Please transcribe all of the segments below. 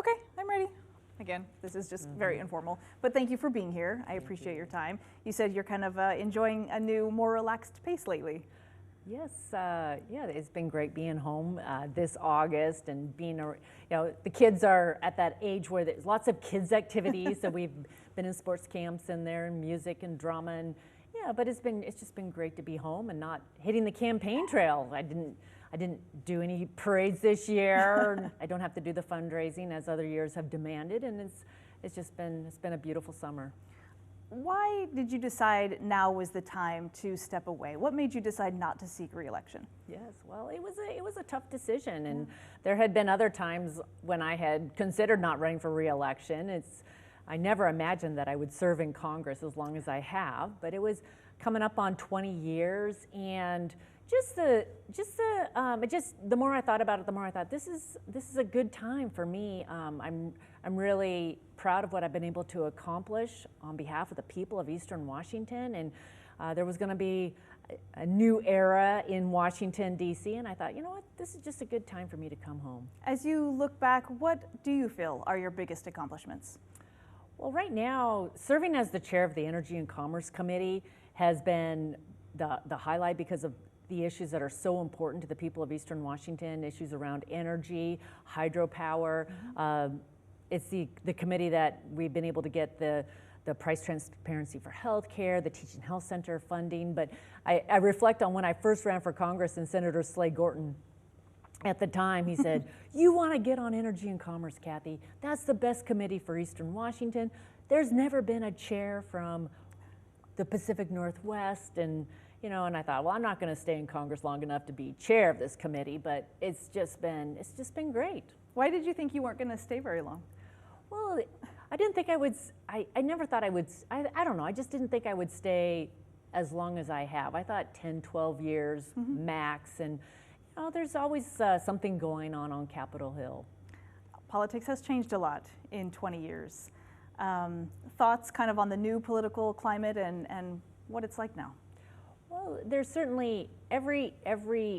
Okay, I'm ready. Again, this is just very informal, but thank you for being here. I appreciate your time. You said you're kind of enjoying a new, more relaxed pace lately. Yes, yeah, it's been great being home this August and being, the kids are at that age where there's lots of kids activities. So we've been in sports camps and there and music and drama and yeah, but it's just been great to be home and not hitting the campaign trail. I didn't do any parades this year. I don't have to do the fundraising as other years have demanded, and it's been a beautiful summer. Why did you decide now was the time to step away? What made you decide not to seek re-election? Yes, well, it was a tough decision, and there had been other times when I had considered not running for re-election. I never imagined that I would serve in Congress as long as I have, but it was coming up on 20 years, and the more I thought about it, the more I thought this is a good time for me. I'm really proud of what I've been able to accomplish on behalf of the people of Eastern Washington, and there was going to be a new era in Washington, D.C., and I thought, you know what, this is just a good time for me to come home. As you look back, what do you feel are your biggest accomplishments? Well, right now, serving as the chair of the Energy and Commerce Committee has been the highlight because of the issues that are so important to the people of Eastern Washington, issues around energy, hydropower. It's the committee that we've been able to get the price transparency for healthcare, the Teaching Health Center funding. But I reflect on when I first ran for Congress and Senator Slay Gorton, at the time, he said, you want to get on Energy and Commerce, Cathy. That's the best committee for Eastern Washington. There's never been a chair from the Pacific Northwest. And I thought, well, I'm not going to stay in Congress long enough to be chair of this committee, but it's just been great. Why did you think you weren't going to stay very long? Well, I didn't think I would, I never thought I would, I don't know, I just didn't think I would stay as long as I have. I thought 10, 12 years max, and there's always something going on Capitol Hill. Politics has changed a lot in 20 years. Thoughts kind of on the new political climate and what it's like now? Well, there's certainly, every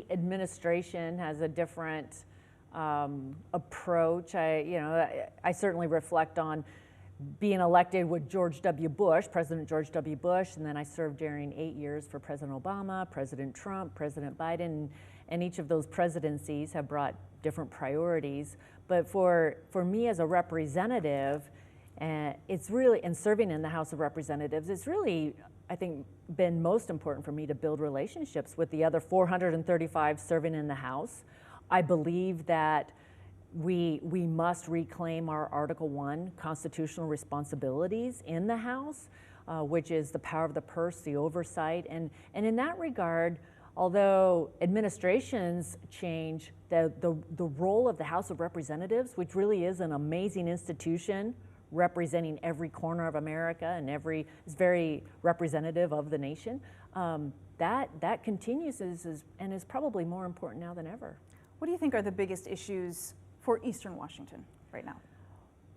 administration has a different approach. I certainly reflect on being elected with George W. Bush, President George W. Bush, and then I served during 8 years for President Obama, President Trump, President Biden, and each of those presidencies have brought different priorities. But for me as a representative, it's really, and serving in the House of Representatives, it's really, I think, been most important for me to build relationships with the other 435 serving in the House. I believe that we must reclaim our Article I constitutional responsibilities in the House, which is the power of the purse, the oversight, and in that regard, although administrations change, the role of the House of Representatives, which really is an amazing institution representing every corner of America and is very representative of the nation, that continues and is probably more important now than ever. What do you think are the biggest issues for Eastern Washington right now?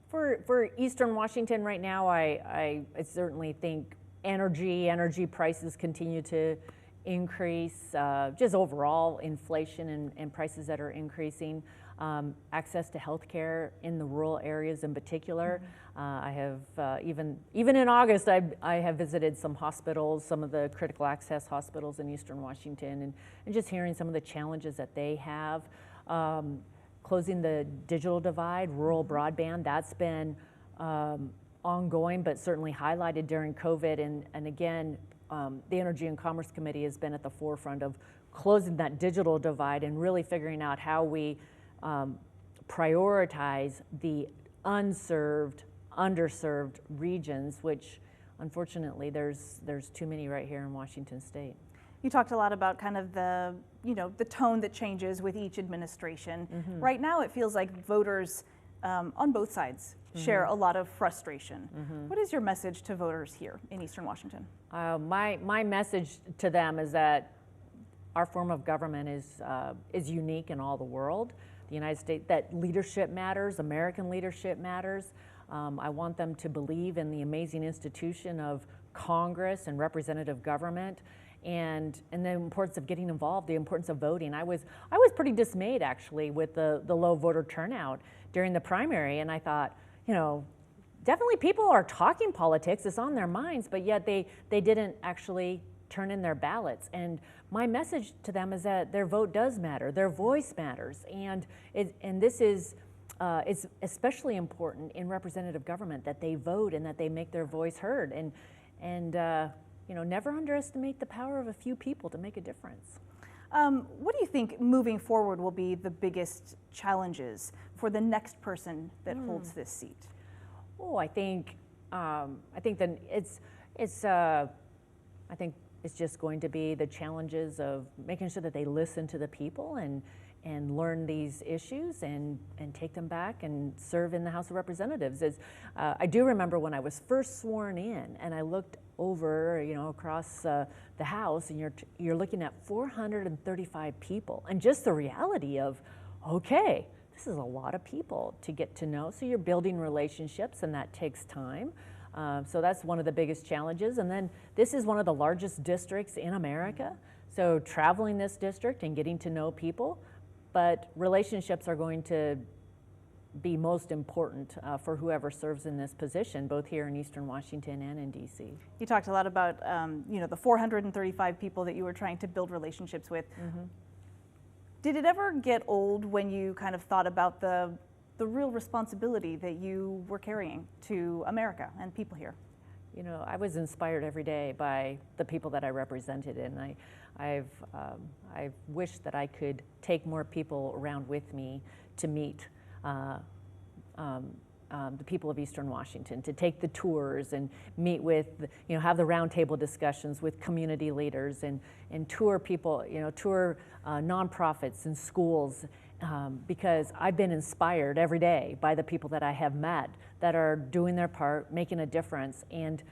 For Eastern Washington right now, I certainly think energy prices continue to increase, just overall inflation and prices that are increasing. Access to health care in the rural areas in particular. I have, even in August, I have visited some hospitals, some of the critical access hospitals in Eastern Washington, and just hearing some of the challenges that they have. Closing the digital divide, rural broadband, that's been ongoing, but certainly highlighted during COVID. And again, the Energy and Commerce Committee has been at the forefront of closing that digital divide and really figuring out how we prioritize the unserved, underserved regions, which unfortunately there's too many right here in Washington State. You talked a lot about kind of the tone that changes with each administration. Right now it feels like voters on both sides share a lot of frustration. What is your message to voters here in Eastern Washington? My message to them is that our form of government is unique in all the world. The United States, that leadership matters, American leadership matters. I want them to believe in the amazing institution of Congress and representative government, and the importance of getting involved, the importance of voting. I was pretty dismayed actually with the low voter turnout during the primary, and I thought, you know, definitely people are talking politics, it's on their minds, but yet they didn't actually turn in their ballots. And my message to them is that their vote does matter, their voice matters, and this is it's especially important in representative government that they vote and that they make their voice heard, and you know, never underestimate the power of a few people to make a difference. What do you think moving forward will be the biggest challenges for the next person that holds this seat? Oh, I think that I think it's just going to be the challenges of making sure that they listen to the people and learn these issues and take them back and serve in the House of Representatives. I do remember when I was first sworn in and I looked over, you know, across the House, and you're looking at 435 people, and just the reality of, okay, this is a lot of people to get to know. So you're building relationships, and that takes time. So that's one of the biggest challenges. And then this is one of the largest districts in America. So traveling this district and getting to know people, but relationships are going to be most important for whoever serves in this position, both here in Eastern Washington and in DC. You talked a lot about you know, the 435 people that you were trying to build relationships with. Did it ever get old when you kind of thought about the real responsibility that you were carrying to America and people here? You know, I was inspired every day by the people that I represented, and I've wished that I could take more people around with me to meet the people of Eastern Washington, to take the tours and meet with, you know, have the roundtable discussions with community leaders and tour people, you know, tour nonprofits and schools, because I've been inspired every day by the people that I have met that are doing their part, making a difference. And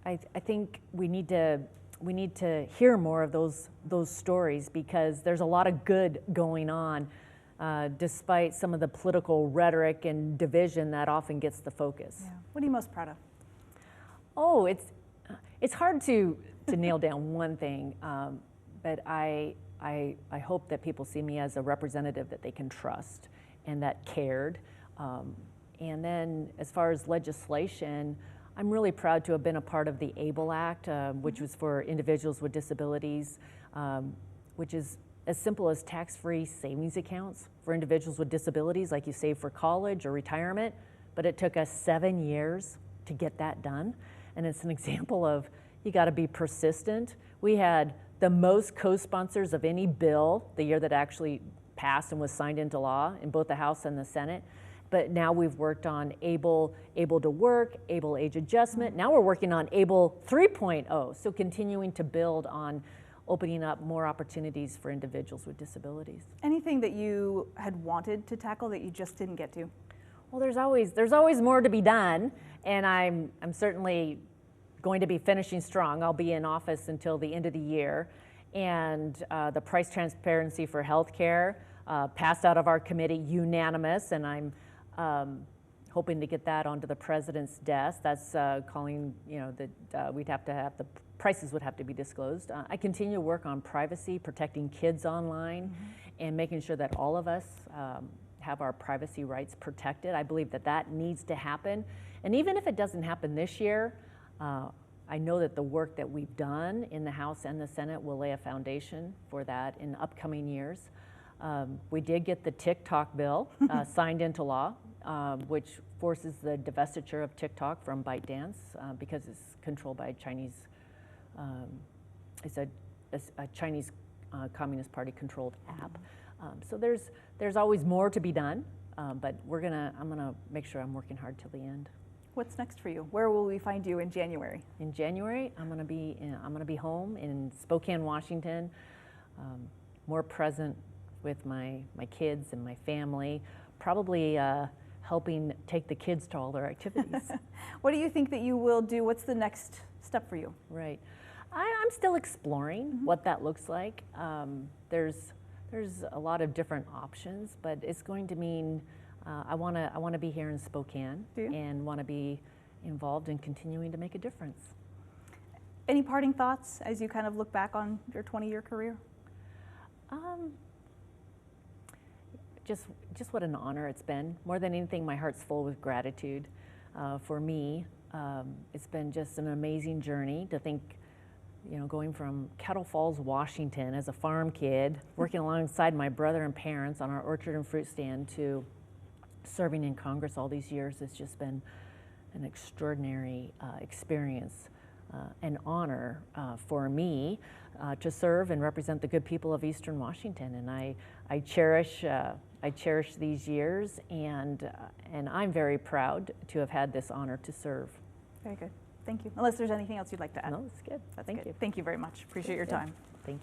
I think we need to hear more of those stories, because there's a lot of good going on, despite some of the political rhetoric and division that often gets the focus. Yeah. What are you most proud of? Oh, it's hard to nail down one thing, but I hope that people see me as a representative that they can trust and that cared. And then as far as legislation, I'm really proud to have been a part of the ABLE Act, which was for individuals with disabilities, which is as simple as tax-free savings accounts for individuals with disabilities, like you save for college or retirement, but it took us 7 years to get that done. And it's an example of, you gotta be persistent. We had the most co-sponsors of any bill the year that actually passed and was signed into law in both the House and the Senate. But now we've worked on able to work, able age adjustment. Now we're working on able 3.0, so continuing to build on opening up more opportunities for individuals with disabilities. Anything that you had wanted to tackle that you just didn't get to? Well, there's always more to be done, and I'm certainly going to be finishing strong. I'll be in office until the end of the year, and the price transparency for healthcare passed out of our committee unanimous, and I'm hoping to get that onto the president's desk. That's calling, you know, that we'd have to have the prices would have to be disclosed. I continue to work on privacy, protecting kids online, and making sure that all of us have our privacy rights protected. I believe that that needs to happen. And even if it doesn't happen this year, I know that the work that we've done in the House and the Senate will lay a foundation for that in upcoming years. We did get the TikTok bill signed into law, which forces the divestiture of TikTok from ByteDance because it's controlled by a Chinese, it's a Chinese Communist Party controlled app. So there's always more to be done, but I'm gonna make sure I'm working hard till the end. What's next for you? Where will we find you in January? In January, I'm gonna be home in Spokane, Washington, more present with my kids and my family, probably helping take the kids to all their activities. What do you think that you will do? What's the next step for you? Right. I'm still exploring what that looks like. There's a lot of different options, but it's going to mean I want to be here in Spokane and want to be involved in continuing to make a difference. Any parting thoughts as you kind of look back on your 20-year career? Just what an honor it's been. More than anything, my heart's full with gratitude. For me, it's been just an amazing journey to think, you know, going from Kettle Falls, Washington as a farm kid, working alongside my brother and parents on our orchard and fruit stand, to serving in Congress all these years. It's just been an extraordinary experience, an honor for me to serve and represent the good people of Eastern Washington. And I cherish these years, and I'm very proud to have had this honor to serve. Very good. Thank you. Unless there's anything else you'd like to add. No, it's good. That's Thank good. you. Thank you very much. Appreciate your time. Thank you.